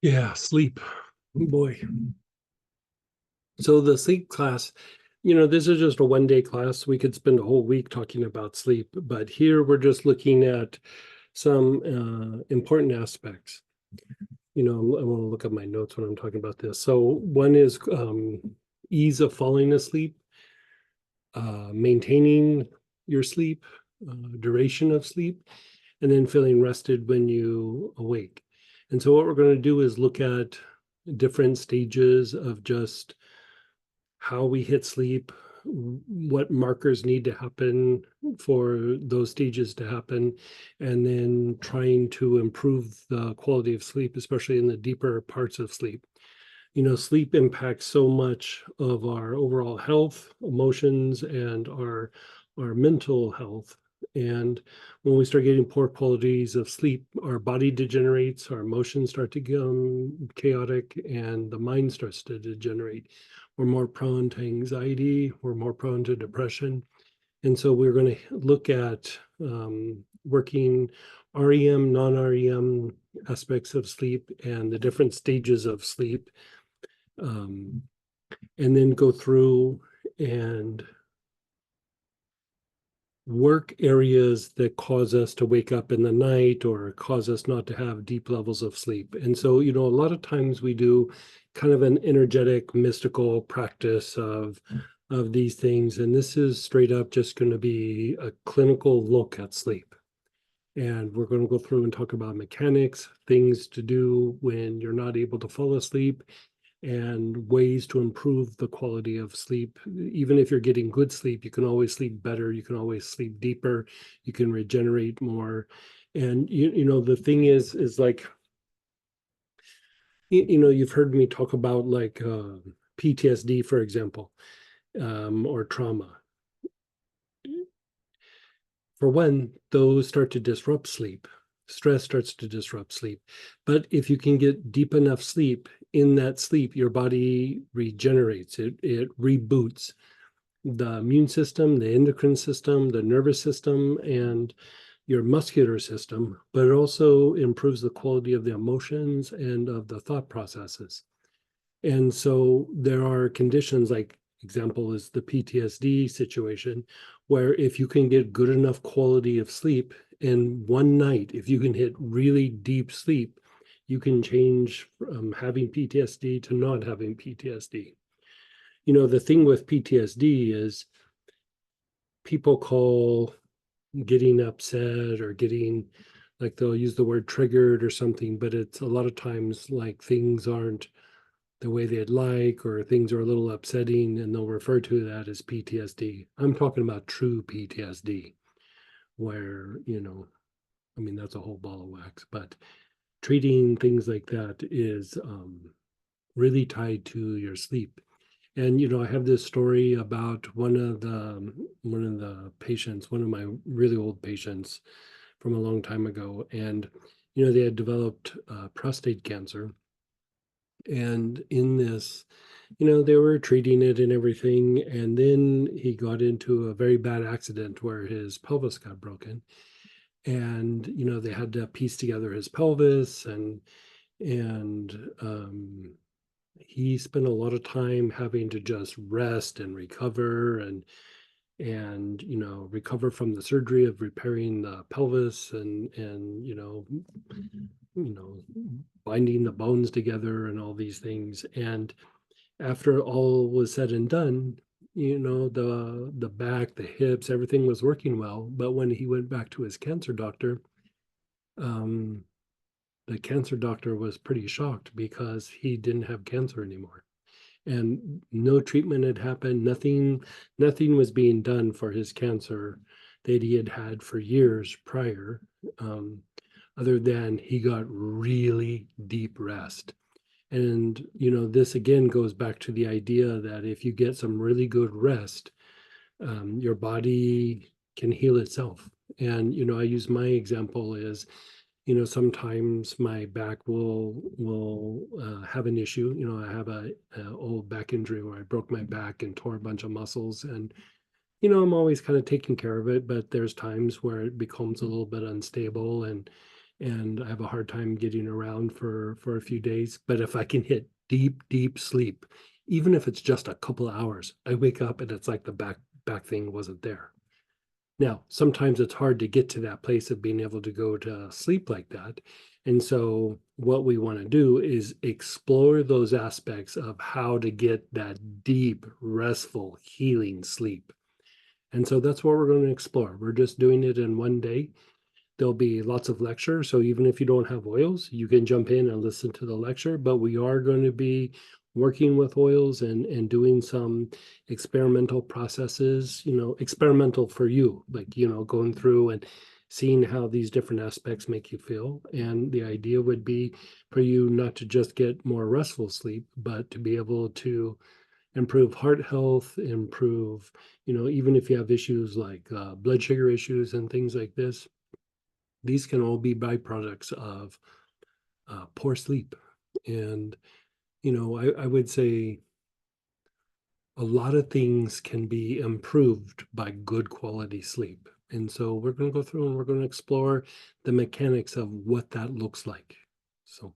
Yeah, sleep. Boy. So the sleep class, this is just a 1 day class. We could spend a whole week talking about sleep, but here we're just looking at some important aspects. I want to look at my notes when I'm talking about this. So one is ease of falling asleep, maintaining your sleep, duration of sleep, and then feeling rested when you awake. And so what we're going to do is look at different stages of just how we hit sleep, what markers need to happen for those stages to happen, and then trying to improve the quality of sleep, especially in the deeper parts of sleep. Sleep impacts so much of our overall health, emotions, and our mental health. And when we start getting poor qualities of sleep, our body degenerates, our emotions start to become chaotic, and the mind starts to degenerate. We're more prone to anxiety, we're more prone to depression. And so we're going to look at working REM, non REM aspects of sleep and the different stages of sleep, um, and then go through and work areas that cause us to wake up in the night or cause us not to have deep levels of sleep. And so, a lot of times we do kind of an energetic, mystical practice of these things. And this is straight up just going to be a clinical look at sleep. And we're going to go through and talk about mechanics, things to do when you're not able to fall asleep, and ways to improve the quality of sleep. Even if you're getting good sleep, you can always sleep better. You can always sleep deeper. You can regenerate more. And the thing is like, you've heard me talk about like PTSD, for example, or trauma. For one, those start to disrupt sleep. Stress starts to disrupt sleep. But if you can get deep enough sleep, in that sleep, your body regenerates, it reboots the immune system, the endocrine system, the nervous system, and your muscular system, but it also improves the quality of the emotions and of the thought processes. And so there are conditions like example is the PTSD situation, where if you can get good enough quality of sleep in one night, if you can hit really deep sleep, you can change from having PTSD to not having PTSD. The thing with PTSD is people call getting upset or getting like they'll use the word triggered or something, but it's a lot of times like things aren't the way they'd like, or things are a little upsetting, and they'll refer to that as PTSD. I'm talking about true PTSD, where, I mean, that's a whole ball of wax, but treating things like that is really tied to your sleep. And I have this story about one of the patients, one of my really old patients from a long time ago, and they had developed prostate cancer, and in this, they were treating it and everything, and then he got into a very bad accident where his pelvis got broken, and they had to piece together his pelvis, and he spent a lot of time having to just rest and recover, and recover from the surgery of repairing the pelvis, and you know binding the bones together and all these things. And after all was said and done, the back, the hips, everything was working well. But when he went back to his cancer doctor, um, the cancer doctor was pretty shocked because he didn't have cancer anymore, and no treatment had happened. Nothing was being done for his cancer that he had had for years prior, um, other than he got really deep rest. And this again goes back to the idea that if you get some really good rest, your body can heal itself. And I use my example is, sometimes my back will have an issue. I have a old back injury where I broke my back and tore a bunch of muscles, and I'm always kind of taking care of it, but there's times where it becomes a little bit unstable, and and I have a hard time getting around for a few days. But if I can hit deep sleep, even if it's just a couple of hours, I wake up and it's like the back thing wasn't there. Now, sometimes it's hard to get to that place of being able to go to sleep like that. And so, what we want to do is explore those aspects of how to get that deep, restful, healing sleep. And so, that's what we're going to explore. We're just doing it in one day. There'll be lots of lecture. So, even if you don't have oils, you can jump in and listen to the lecture. But we are going to be working with oils and doing some experimental processes, experimental for you, like, going through and seeing how these different aspects make you feel. And the idea would be for you not to just get more restful sleep, but to be able to improve heart health, improve, even if you have issues like blood sugar issues and things like this, these can all be byproducts of poor sleep. And, I would say a lot of things can be improved by good quality sleep. And so we're going to go through and we're going to explore the mechanics of what that looks like. So